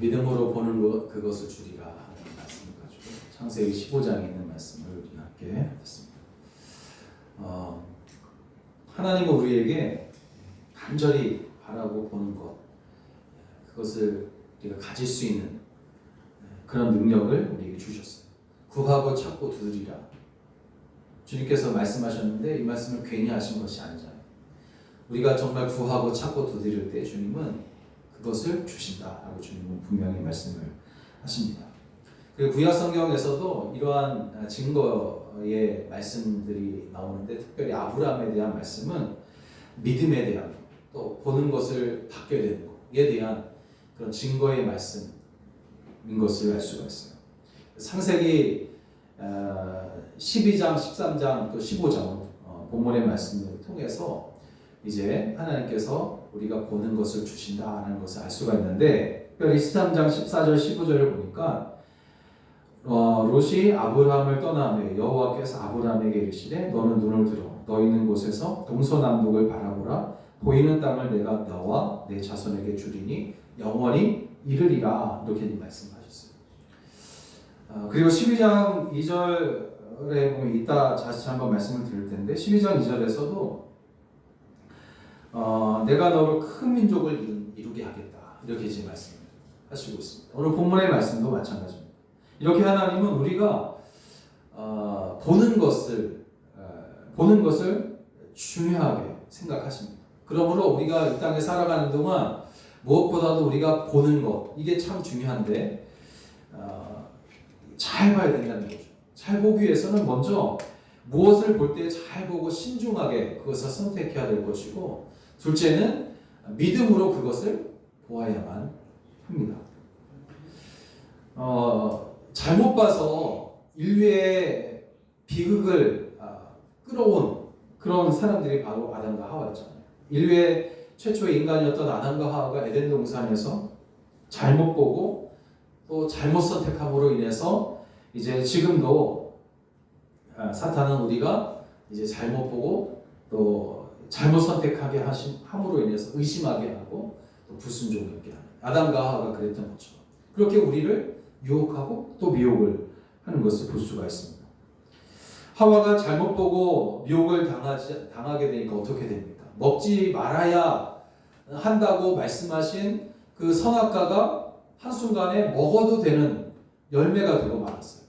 믿음으로 보는 것 그것을 주리라 하는 말씀을 가지고 창세기 15장에 있는 말씀을 우리 함께 듣습니다. 하나님은 우리에게 간절히 바라고 보는 것, 그것을 우리가 가질 수 있는 그런 능력을 우리에게 주셨어요. 구하고 찾고 두드리라. 주님께서 말씀하셨는데 이 말씀을 괜히 하신 것이 아니잖아요. 우리가 정말 구하고 찾고 두드릴 때 주님은 그것을 주신다라고 주님은 분명히 말씀을 하십니다. 그리고 구약 성경에서도 이러한 증거의 말씀들이 나오는데 특별히 아브라함에 대한 말씀은 믿음에 대한 또 보는 것을 받게 되는 것에 대한 그런 증거의 말씀인 것을 알 수가 있어요. 창세기 12장, 13장 또 15장 본문의 말씀을 통해서 이제 하나님께서 우리가 보는 것을 주신다는 것을 알 수가 있는데 특별히 13장 14절 15절을 보니까 롯이 아브라함을 떠나며 여호와께서 아브라함에게 이르시되 너는 눈을 들어 너 있는 곳에서 동서남북을 바라보라 보이는 땅을 내가 너와 내 자손에게 주리니 영원히 이르리라 이렇게 말씀하셨어요. 그리고 12장 2절에 보면 이따 다시 한번 말씀을 드릴 텐데 12장 2절에서도 내가 너로 큰 민족을 이루게 하겠다 이렇게 이제 말씀하시고 있습니다. 오늘 본문의 말씀도 마찬가지입니다. 이렇게 하나님은 우리가 보는 것을 중요하게 생각하십니다. 그러므로 우리가 이 땅에 살아가는 동안 무엇보다도 우리가 보는 것 이게 참 중요한데 잘 봐야 된다는 거죠. 잘 보기 위해서는 먼저 무엇을 볼 때 잘 보고 신중하게 그것을 선택해야 될 것이고 둘째는 믿음으로 그것을 보아야만 합니다. 잘못 봐서 인류의 비극을 끌어온 그런 사람들이 바로 아담과 하와였잖아요. 인류의 최초의 인간이었던 아담과 하와가 에덴 동산에서 잘못 보고 또 잘못 선택함으로 인해서 이제 지금도 사탄은 우리가 이제 잘못 보고 또 잘못 선택하게 함으로 인해서 의심하게 하고 또 불순종하게 하는 아담과 하와가 그랬던 것처럼 그렇게 우리를 유혹하고 또 미혹을 하는 것을 볼 수가 있습니다. 하와가 잘못 보고 미혹을 당하게 되니까 어떻게 됩니까? 먹지 말아야 한다고 말씀하신 그 선악과가 한순간에 먹어도 되는 열매가 되고 말았어요.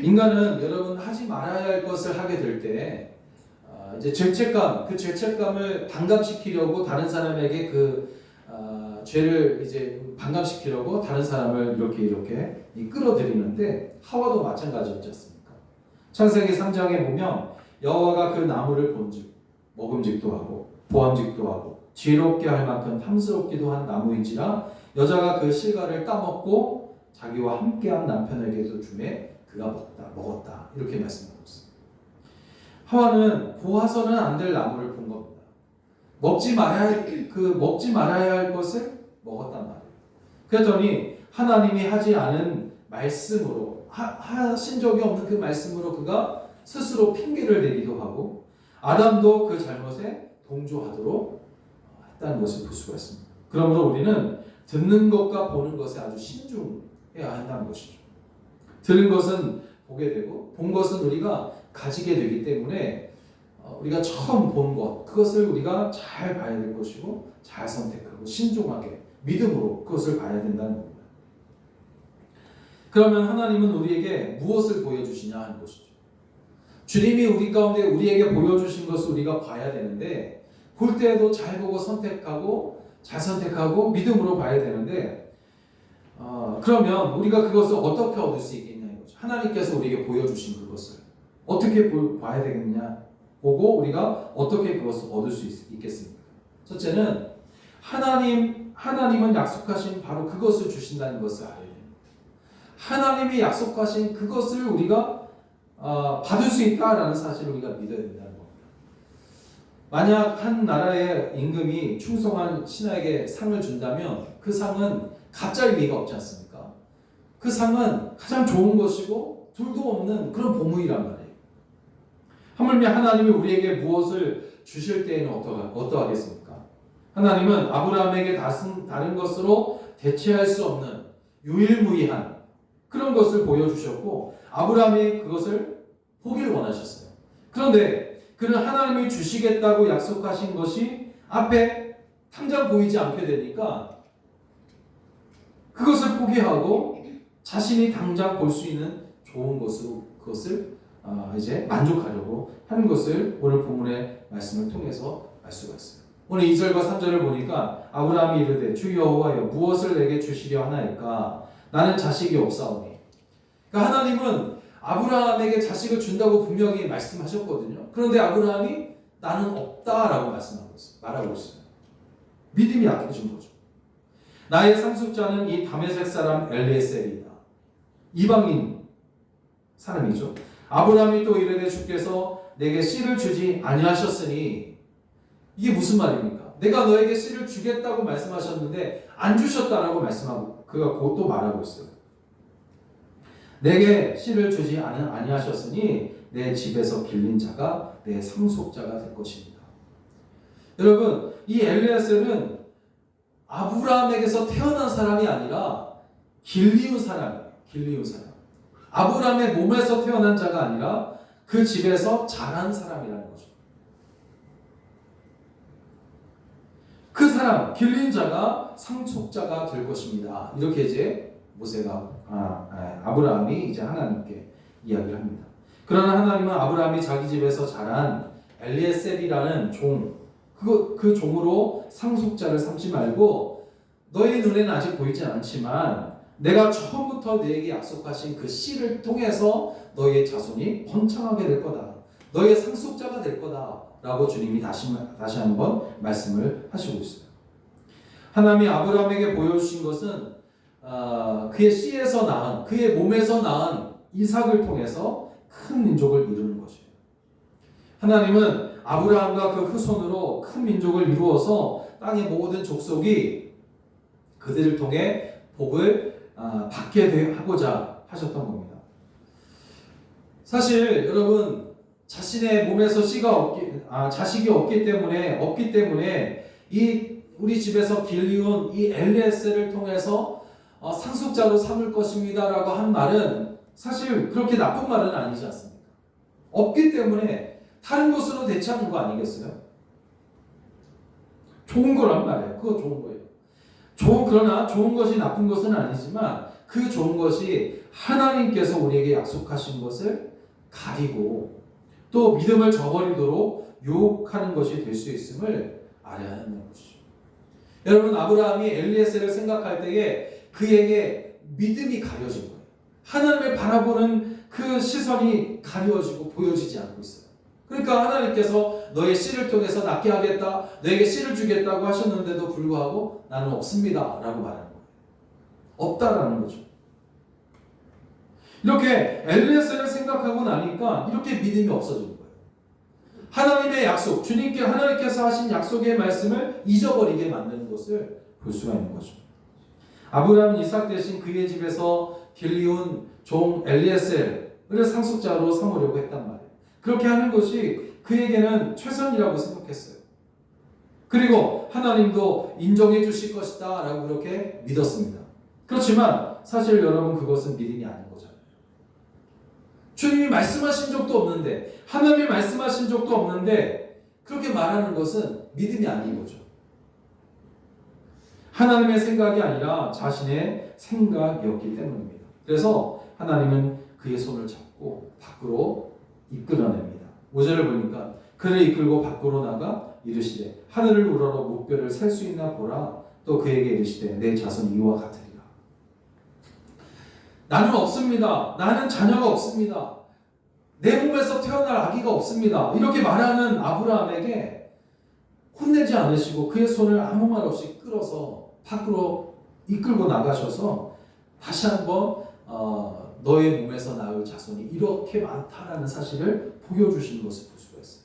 인간은 여러분 하지 말아야 할 것을 하게 될 때 이제 그 죄책감을 반감시키려고 다른 사람에게 그 죄를 이제 반감시키려고 다른 사람을 이렇게 끌어들이는데 하와도 마찬가지였지 않습니까? 창세기 3장에 보면 여호와가 그 나무를 본즉 먹음직도 하고 보암직도 하고 지혜롭게 할 만큼 탐스럽기도 한 나무인지라 여자가 그 실과를 따먹고 자기와 함께한 남편에게도 주매 그가 먹었다 이렇게 말씀하고 있습니다. 하와는 보아서는 안 될 나무를 본 겁니다. 먹지 말아야 할 것을 먹었단 말이에요. 그랬더니 하나님이 하지 않은 말씀으로 하신 적이 없는 그 말씀으로 그가 스스로 핑계를 대기도 하고 아담도 그 잘못에 동조하도록 했다는 것을 볼 수가 있습니다. 그러므로 우리는 듣는 것과 보는 것에 아주 신중해야 한다는 것이죠. 들은 것은 보게 되고 본 것은 우리가 가지게 되기 때문에 우리가 처음 본 것 그것을 우리가 잘 봐야 될 것이고 잘 선택하고 신중하게 믿음으로 그것을 봐야 된다는 겁니다. 그러면 하나님은 우리에게 무엇을 보여주시냐 하는 것이죠. 주님이 우리 가운데 우리에게 보여주신 것을 우리가 봐야 되는데 볼 때에도 잘 보고 선택하고 잘 선택하고 믿음으로 봐야 되는데 그러면 우리가 그것을 어떻게 얻을 수 있겠냐는 거죠. 하나님께서 우리에게 보여주신 그것을 어떻게 봐야 되겠냐 보고 우리가 어떻게 그것을 얻을 수 있겠습니까? 첫째는 하나님은 약속하신 바로 그것을 주신다는 것을 알아야 됩니다. 하나님이 약속하신 그것을 우리가 받을 수 있다라는 사실을 우리가 믿어야 된다는 겁니다. 만약 한 나라의 임금이 충성한 신하에게 상을 준다면 그 상은 가짜 의미가 없지 않습니까? 그 상은 가장 좋은 것이고 둘도 없는 그런 보물이란 말이에요. 하물며 하나님이 우리에게 무엇을 주실 때에는 어떠하겠습니까? 하나님은 아브라함에게 다른 것으로 대체할 수 없는 유일무이한 그런 것을 보여주셨고 아브라함이 그것을 보기를 원하셨어요. 그런데 그는 하나님이 주시겠다고 약속하신 것이 앞에 당장 보이지 않게 되니까 그것을 포기하고 자신이 당장 볼 수 있는 좋은 것으로 그것을 이제 만족하려고 하는 것을 오늘 본문의 말씀을 통해서 알 수가 있어요. 오늘 2절과 3절을 보니까 아브라함이 이르되 주 여호와여 무엇을 내게 주시려 하나이까 나는 자식이 없사오니. 그러니까 하나님은 아브라함에게 자식을 준다고 분명히 말씀하셨거든요. 그런데 아브라함이 나는 없다라고 말하고 있어요. 믿음이 약해진 거죠. 나의 상속자는 이 다메섹 사람 엘리에셀이다. 이방인 사람이죠. 아브라함이 또 이르되 주께서 내게 씨를 주지 아니하셨으니 이게 무슨 말입니까? 내가 너에게 씨를 주겠다고 말씀하셨는데 안 주셨다라고 말씀하고 그가 곧 또 말하고 있어요. 내게 씨를 주지 아니하셨으니 내 집에서 길린 자가 내 상속자가 될 것입니다. 여러분, 이 엘리에셀은 아브라함에게서 태어난 사람이 아니라 길리운 사람이에요. 길리운 사람. 아브라함의 몸에서 태어난 자가 아니라 그 집에서 자란 사람이라는 거죠. 그 사람, 길린 자가 상속자가 될 것입니다. 이렇게 이제 아브라함이 이제 하나님께 이야기를 합니다. 그러나 하나님은 아브라함이 자기 집에서 자란 엘리에셀이라는 그 종으로 상속자를 삼지 말고 너희 눈에는 아직 보이지 않지만 내가 처음부터 너에게 약속하신 그 씨를 통해서 너희의 자손이 번창하게 될 거다. 너희의 상속자가 될 거다. 라고 주님이 다시 한번 말씀을 하시고 있어요. 하나님이 아브라함에게 보여주신 것은 그의 씨에서 낳은, 그의 몸에서 낳은 이삭을 통해서 큰 민족을 이루는 것이에요. 하나님은 아브라함과 그 후손으로 큰 민족을 이루어서 땅의 모든 족속이 그들을 통해 복을 받게 하고자 하셨던 겁니다. 사실 여러분 자신의 몸에서 자식이 없기 때문에 이 우리 집에서 길리온 이 엘리에셀을 통해서 상속자로 삼을 것입니다라고 한 말은 사실 그렇게 나쁜 말은 아니지 않습니까? 없기 때문에 다른 것으로 대체하는 거 아니겠어요? 좋은 거란 말이에요. 그거 좋은 거예요. 그러나 좋은 것이 나쁜 것은 아니지만 그 좋은 것이 하나님께서 우리에게 약속하신 것을 가리고 또 믿음을 저버리도록 유혹하는 것이 될 수 있음을 알아야 하는 것이죠. 여러분 아브라함이 엘리에셀을 생각할 때에 그에게 믿음이 가려진 거예요. 하나님을 바라보는 그 시선이 가려지고 보여지지 않고 있어요. 그러니까 하나님께서 너의 씨를 통해서 낳게 하겠다, 너에게 씨를 주겠다고 하셨는데도 불구하고 나는 없습니다 라고 말하는 거예요. 없다라는 거죠. 이렇게 엘리에셀을 생각하고 나니까 이렇게 믿음이 없어진 거예요. 하나님의 약속, 하나님께서 하신 약속의 말씀을 잊어버리게 만드는 것을 볼 수가 있는 거죠. 아브라함은 이삭 대신 그의 집에서 길리온 종 엘리에셀을 상속자로 삼으려고 했단 말이에요. 그렇게 하는 것이 그에게는 최선이라고 생각했어요. 그리고 하나님도 인정해 주실 것이다 라고 그렇게 믿었습니다. 그렇지만 사실 여러분 그것은 믿음이 아닌 거잖아요. 주님이 말씀하신 적도 없는데 하나님이 말씀하신 적도 없는데 그렇게 말하는 것은 믿음이 아닌 거죠. 하나님의 생각이 아니라 자신의 생각이었기 때문입니다. 그래서 하나님은 그의 손을 잡고 밖으로 이끌어냅니다. 5절을 보니까 그를 이끌고 밖으로 나가 이르시되 하늘을 우러러 목별을 셀 수 있나 보라. 또 그에게 이르시되 내 자손이 이와 같으리라. 나는 없습니다. 나는 자녀가 없습니다. 내 몸에서 태어날 아기가 없습니다. 이렇게 말하는 아브라함에게 혼내지 않으시고 그의 손을 아무 말 없이 끌어서 밖으로 이끌고 나가셔서 다시 한번 너의 몸에서 나올 자손이 이렇게 많다라는 사실을 보여주시는 것을 볼 수가 있어요.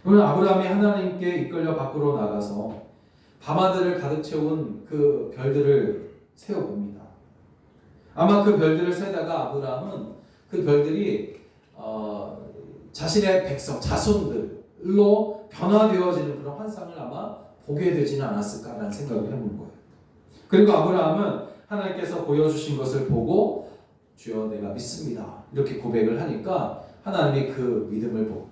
오늘 아브라함이 하나님께 이끌려 밖으로 나가서 밤하늘을 가득 채운 그 별들을 세어봅니다. 아마 그 별들을 세다가 아브라함은 그 별들이 자신의 백성, 자손들로 변화되어지는 그런 환상을 아마 보게 되지는 않았을까라는 생각을 해본 거예요. 그리고 아브라함은 하나님께서 보여주신 것을 보고 주여 내가 믿습니다 이렇게 고백을 하니까 하나님이 그 믿음을 보고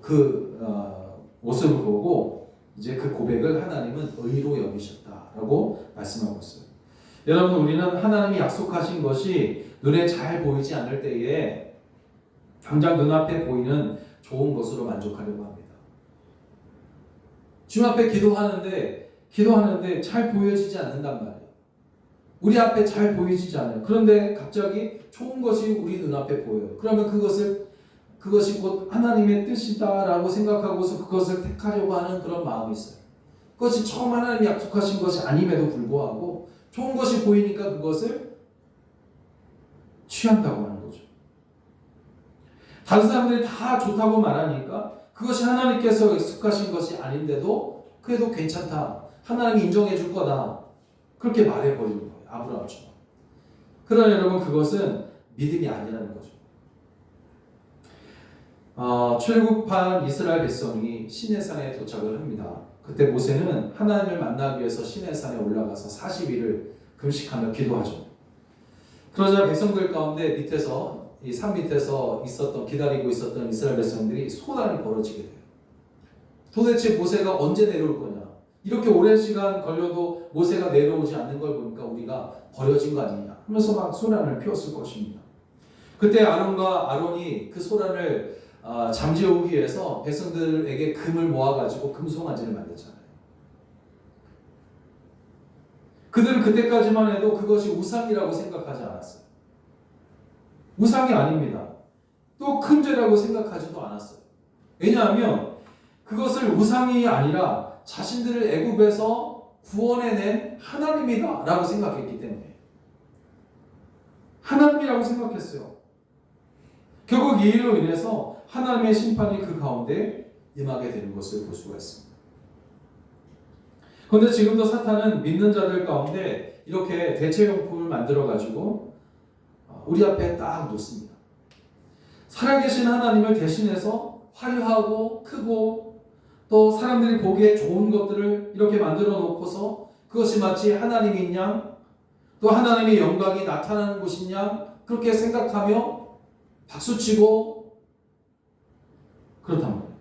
모습을 보고 이제 그 고백을 하나님은 의로 여기셨다라고 말씀하고 있어요. 여러분, 우리는 하나님이 약속하신 것이 눈에 잘 보이지 않을 때에 당장 눈앞에 보이는 좋은 것으로 만족하려고 합니다. 주님 앞에 기도하는데 잘 보여지지 않는단 말이에요. 우리 앞에 잘 보여지지 않아요. 그런데 갑자기 좋은 것이 우리 눈앞에 보여요. 그러면 그것이 곧 하나님의 뜻이다라고 생각하고서 그것을 택하려고 하는 그런 마음이 있어요. 그것이 처음 하나님이 약속하신 것이 아님에도 불구하고 좋은 것이 보이니까 그것을 취한다고 하는 거죠. 다른 사람들이 다 좋다고 말하니까 그것이 하나님께서 약속하신 것이 아닌데도 그래도 괜찮다. 하나님이 인정해 줄 거다. 그렇게 말해버리는 거예요. 아브라함처럼. 그러나 여러분, 그것은 믿음이 아니라는 거죠. 출국한 이스라엘 백성이 시내산에 도착을 합니다. 그때 모세는 하나님을 만나기 위해서 시내산에 올라가서 40일을 금식하며 기도하죠. 그러자 백성들 가운데 이 산 밑에서 기다리고 있었던 이스라엘 백성들이 소란이 벌어지게 돼요. 도대체 모세가 언제 내려올 거냐? 이렇게 오랜 시간 걸려도 모세가 내려오지 않는 걸 보니까 우리가 버려진 거 아니냐? 하면서 막 소란을 피웠을 것입니다. 그때 아론이 그 소란을 잠재우기 위해서 백성들에게 금을 모아가지고 금송아지를 만들잖아요. 그들은 그때까지만 해도 그것이 우상이라고 생각하지 않았어요. 우상이 아닙니다. 또 큰 죄라고 생각하지도 않았어요. 왜냐하면 그것을 우상이 아니라 자신들을 애굽에서 구원해낸 하나님이다 라고 생각했기 때문에 하나님이라고 생각했어요. 결국 이 일로 인해서 하나님의 심판이 그 가운데 임하게 되는 것을 볼 수가 있습니다. 그런데 지금도 사탄은 믿는 자들 가운데 이렇게 대체용품을 만들어가지고 우리 앞에 딱 놓습니다. 살아계신 하나님을 대신해서 화려하고 크고 또 사람들이 보기에 좋은 것들을 이렇게 만들어 놓고서 그것이 마치 하나님인 양, 또 하나님의 영광이 나타나는 곳인 양 그렇게 생각하며 박수치고 그렇단 말이에요.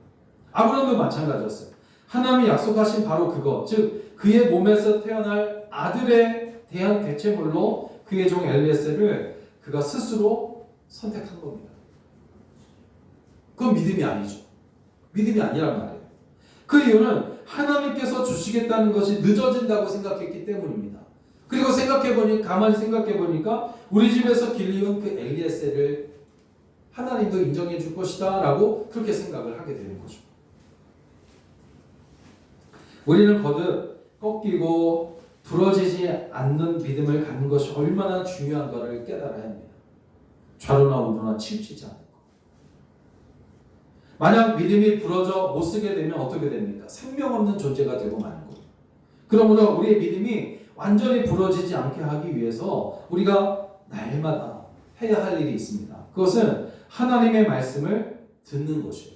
아브라함도 마찬가지였어요. 하나님이 약속하신 바로 그것, 즉 그의 몸에서 태어날 아들에 대한 대체물로 그의 종 엘리에셀을 그가 스스로 선택한 겁니다. 그건 믿음이 아니죠. 믿음이 아니란 말이에요. 그 이유는 하나님께서 주시겠다는 것이 늦어진다고 생각했기 때문입니다. 그리고 가만히 생각해보니까 우리 집에서 길리온 그 엘리에셀을 하나님도 인정해 줄 것이다 라고 그렇게 생각을 하게 되는 거죠. 우리는 거듭 꺾이고 부러지지 않는 믿음을 갖는 것이 얼마나 중요한가를 깨달아야 합니다. 좌로나 우로나 치우치지 않는 것. 만약 믿음이 부러져 못 쓰게 되면 어떻게 됩니까? 생명 없는 존재가 되고 마는 거예요. 그러므로 우리의 믿음이 완전히 부러지지 않게 하기 위해서 우리가 날마다 해야 할 일이 있습니다. 그것은 하나님의 말씀을 듣는 것이에요.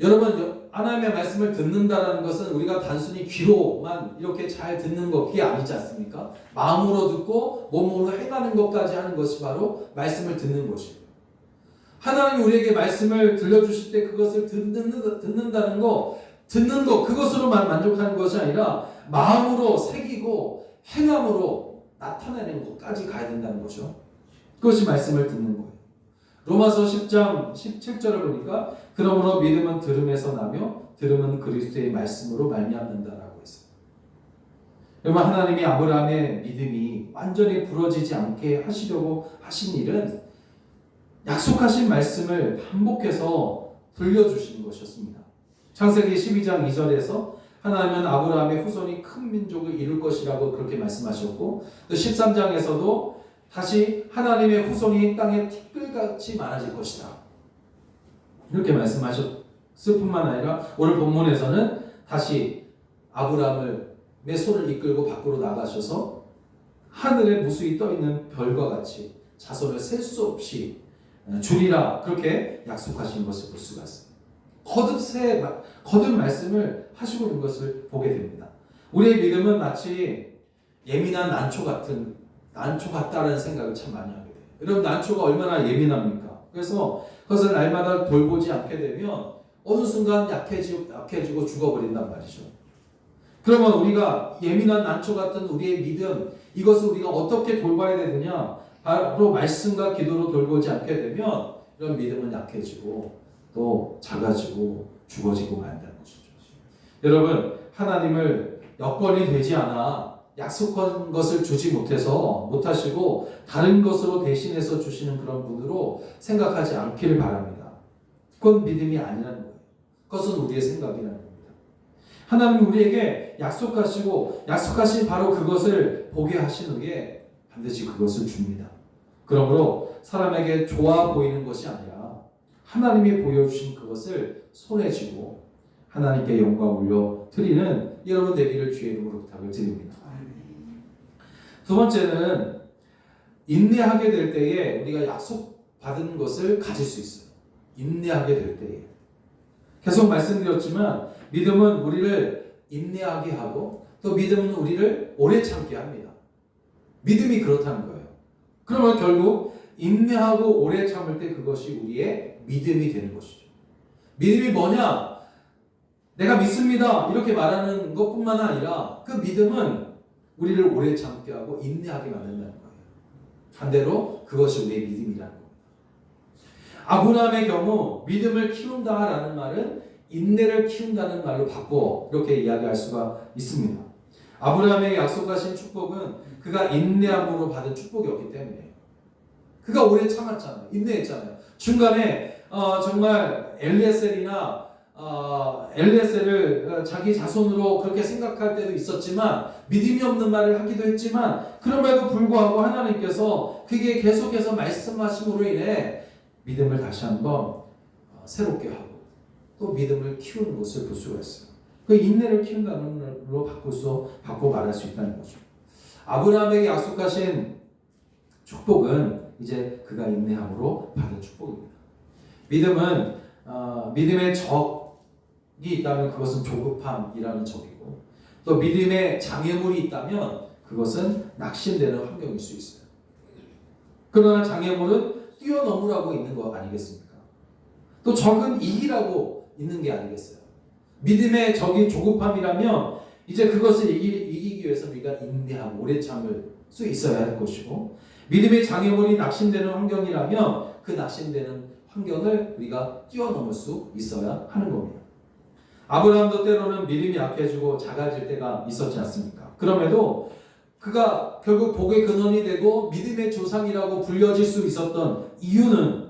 여러분, 하나님의 말씀을 듣는다라는 것은 우리가 단순히 귀로만 이렇게 잘 듣는 것, 그게 아니지 않습니까? 마음으로 듣고 몸으로 행하는 것까지 하는 것이 바로 말씀을 듣는 것이에요. 하나님이 우리에게 말씀을 들려주실 때 그것을 듣는다는 거, 그것으로만 만족하는 것이 아니라 마음으로 새기고 행함으로 나타내는 것까지 가야 된다는 거죠. 그것이 말씀을 듣는 거예요. 로마서 10장 17절을 보니까 그러므로 믿음은 들음에서 나며 들음은 그리스도의 말씀으로 말미암는다라고 했어요. 여러분, 하나님이 아브라함의 믿음이 완전히 부러지지 않게 하시려고 하신 일은 약속하신 말씀을 반복해서 들려주시는 것이었습니다. 창세기 12장 2절에서 하나님은 아브라함의 후손이 큰 민족을 이룰 것이라고 그렇게 말씀하셨고, 또 13장에서도 다시 하나님의 후손이 땅에 티끌같이 많아질 것이다 이렇게 말씀하셨을 뿐만 아니라 오늘 본문에서는 다시 아브라함의 손을 이끌고 밖으로 나가셔서 하늘에 무수히 떠있는 별과 같이 자손을 셀 수 없이 주리라 그렇게 약속하신 것을 볼 수가 있습니다. 거듭 말씀을 하시고 있는 것을 보게 됩니다. 우리의 믿음은 마치 예민한 난초 같다라는 생각을 참 많이 하게 돼요. 여러분, 난초가 얼마나 예민합니까? 그래서 그것을 날마다 돌보지 않게 되면 어느 순간 약해지고 죽어버린단 말이죠. 그러면 우리가 예민한 난초 같은 우리의 믿음, 이것을 우리가 어떻게 돌봐야 되느냐? 바로 말씀과 기도로 돌보지 않게 되면 이런 믿음은 약해지고 또 작아지고 죽어지고 만다는 것이죠. 여러분, 하나님을 여건이 되지 않아 약속한 것을 주지 못하시고 다른 것으로 대신해서 주시는 그런 분으로 생각하지 않기를 바랍니다. 그건 믿음이 아니라는 거예요. 그것은 우리의 생각이라는 겁니다. 하나님은 우리에게 약속하신 바로 그것을 보게 하시는 게 반드시 그것을 줍니다. 그러므로 사람에게 좋아 보이는 것이 아니라 하나님이 보여주신 그것을 손에 쥐고 하나님께 영광 올려드리는 여러분 되기를 주의 이름으로 부탁을 드립니다. 두 번째는 인내하게 될 때에 우리가 약속받은 것을 가질 수 있어요. 인내하게 될 때에. 계속 말씀드렸지만 믿음은 우리를 인내하게 하고 또 믿음은 우리를 오래 참게 합니다. 믿음이 그렇다는 거예요. 그러면 결국 인내하고 오래 참을 때 그것이 우리의 믿음이 되는 것이죠. 믿음이 뭐냐? 내가 믿습니다. 이렇게 말하는 것뿐만 아니라 그 믿음은 우리를 오래 참게 하고 인내하게 만든다는 거예요. 반대로 그것이 우리의 믿음이라는 겁니다. 아브라함의 경우 믿음을 키운다라는 말은 인내를 키운다는 말로 바꿔 이렇게 이야기할 수가 있습니다. 아브라함에게 약속하신 축복은 그가 인내함으로 받은 축복이었기 때문에 그가 오래 참았잖아요. 인내했잖아요. 중간에 정말 엘리에셀을 자기 자손으로 그렇게 생각할 때도 있었지만 믿음이 없는 말을 하기도 했지만 그럼에도 불구하고 하나님께서 그게 계속해서 말씀하심으로 인해 믿음을 다시 한번 새롭게 하고 또 믿음을 키우는 것을 볼 수가 있어요. 그 인내를 키운다는 말로 바꿔 말할 수 있다는 거죠. 아브라함에게 약속하신 축복은 이제 그가 인내함으로 받은 축복입니다. 믿음은 믿음의 적이 있다면 그것은 조급함이라는 적이고 또 믿음의 장애물이 있다면 그것은 낙심되는 환경일 수 있어요. 그러나 장애물은 뛰어넘으라고 있는 거 아니겠습니까? 또 적은 이기라고 있는 게 아니겠어요? 믿음의 적이 조급함이라면 이제 그것을 이기기 위해서 우리가 인내하고 오래 참을 수 있어야 할 것이고 믿음의 장애물이 낙심되는 환경이라면 그 낙심되는 환경을 우리가 뛰어넘을 수 있어야 하는 겁니다. 아브라함도 때로는 믿음이 약해지고 작아질 때가 있었지 않습니까? 그럼에도 그가 결국 복의 근원이 되고 믿음의 조상이라고 불려질 수 있었던 이유는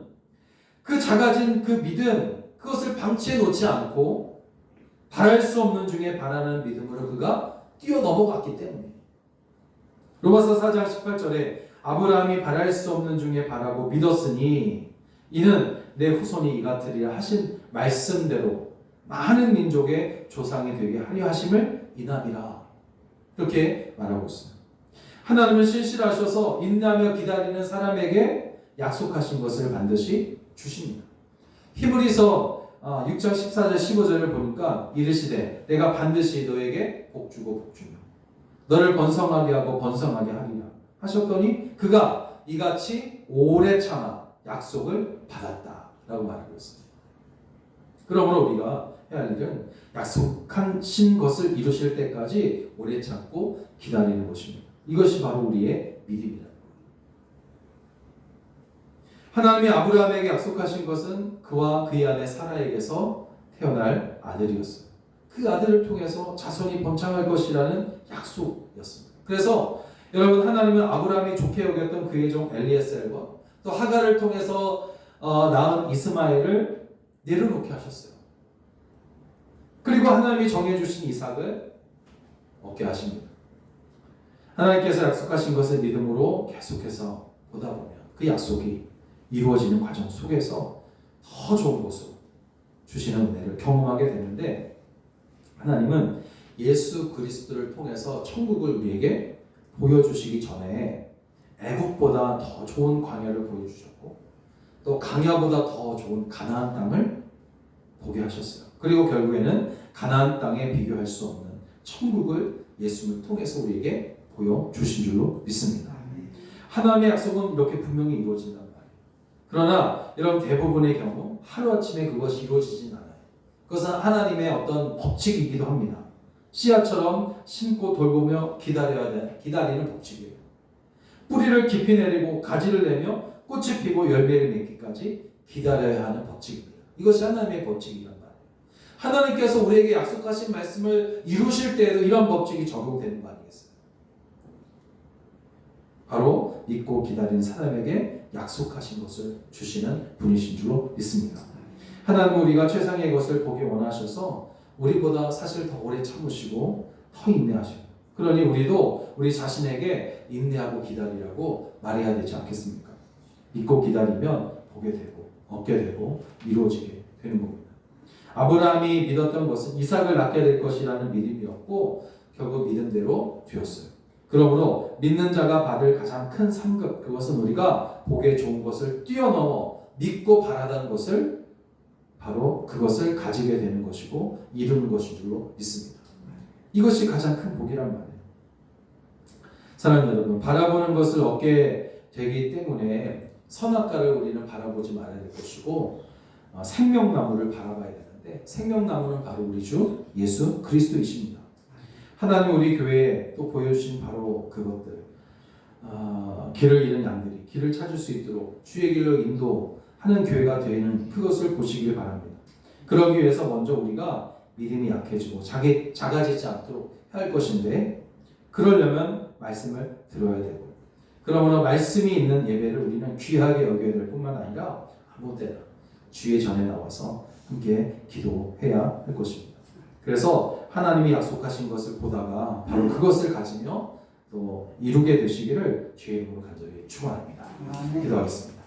그 작아진 그 믿음, 그것을 방치해 놓지 않고 바랄 수 없는 중에 바라는 믿음으로 그가 뛰어넘어갔기 때문에 로마서 4장 18절에 아브라함이 바랄 수 없는 중에 바라고 믿었으니 이는 내 후손이 이같으리라 하신 말씀대로 많은 민족의 조상이 되게 하려 하심을 인함이라 이렇게 말하고 있습니다. 하나님은 신실하셔서 인내하며 기다리는 사람에게 약속하신 것을 반드시 주십니다. 히브리서 6장 14절 15절을 보니까 이르시되 내가 반드시 너에게 복주고 복주며 너를 번성하게 하고 번성하게 하리라 하셨더니 그가 이같이 오래 참아 약속을 받았다라고 말하고 있습니다. 그러므로 우리가 해야 할 일은 약속하신 것을 이루실 때까지 오래 참고 기다리는 것입니다. 이것이 바로 우리의 믿음이라는 거예요. 하나님이 아브라함에게 약속하신 것은 그와 그의 아내 사라에게서 태어날 아들이었어요. 그 아들을 통해서 자손이 번창할 것이라는 약속이었습니다. 그래서 여러분 하나님은 아브라함이 좋게 여겼던 그의 종 엘리에셀과 또 하갈을 통해서 낳은 이스마엘을 내려놓게 하셨어요. 그리고 하나님이 정해주신 이삭을 얻게 하십니다. 하나님께서 약속하신 것을 믿음으로 계속해서 보다 보면 그 약속이 이루어지는 과정 속에서 더 좋은 것으로 주시는 은혜를 경험하게 되는데 하나님은 예수 그리스도를 통해서 천국을 우리에게 보여주시기 전에 애국보다 더 좋은 광야를 보여주셨고 또 강야보다 더 좋은 가나안 땅을 보게 하셨어요. 그리고 결국에는 가나안 땅에 비교할 수 없는 천국을 예수님을 통해서 우리에게 보여주신 줄로 믿습니다. 하나님의 약속은 이렇게 분명히 이루어진단 말이에요. 그러나 여러분 대부분의 경우 하루아침에 그것이 이루어지진 않아요. 그것은 하나님의 어떤 법칙이기도 합니다. 씨앗처럼 심고 돌보며 기다리는 법칙이에요. 뿌리를 깊이 내리고 가지를 내며 꽃이 피고 열매를 맺기까지 기다려야 하는 법칙입니다. 이것이 하나님의 법칙이란 말이에요. 하나님께서 우리에게 약속하신 말씀을 이루실 때에도 이런 법칙이 적용되는 거 아니겠어요? 바로 믿고 기다리는 사람에게 약속하신 것을 주시는 분이신 줄로 믿습니다. 하나님은 우리가 최상의 것을 보기 원하셔서 우리보다 사실 더 오래 참으시고 더 인내하시고, 그러니 우리도 우리 자신에게 인내하고 기다리라고 말해야 되지 않겠습니까? 믿고 기다리면 보게 되고 얻게 되고 이루어지게 되는 겁니다. 아브라함이 믿었던 것은 이삭을 낳게 될 것이라는 믿음이었고 결국 믿음대로 되었어요. 그러므로 믿는 자가 받을 가장 큰 상급, 그것은 우리가 보기에 좋은 것을 뛰어넘어 믿고 바라던 것을 바로 그것을 가지게 되는 것이고 이루는 것인 줄로 믿습니다. 이것이 가장 큰 복이란 말이에요. 사랑하는 여러분, 바라보는 것을 얻게 되기 때문에 선악과를 우리는 바라보지 말아야 될 것이고 생명나무를 바라봐야 되는데 생명나무는 바로 우리 주 예수 그리스도이십니다. 하나님 우리 교회에 또 보여주신 바로 그것들, 길을 잃은 양들이 길을 찾을 수 있도록 주의 길로 인도하는 교회가 되는 그것을 보시길 바랍니다. 그러기 위해서 먼저 우리가 믿음이 약해지고 작아지지 않도록 할 것인데, 그러려면 말씀을 들어야 되고, 그러므로 말씀이 있는 예배를 우리는 귀하게 여겨야 될 뿐만 아니라 아무 때나 주의 전에 나와서 함께 기도해야 할 것입니다. 그래서 하나님이 약속하신 것을 보다가 바로 그것을 가지며 또 이루게 되시기를 주의 이름으로 간절히 축원합니다. 기도하겠습니다.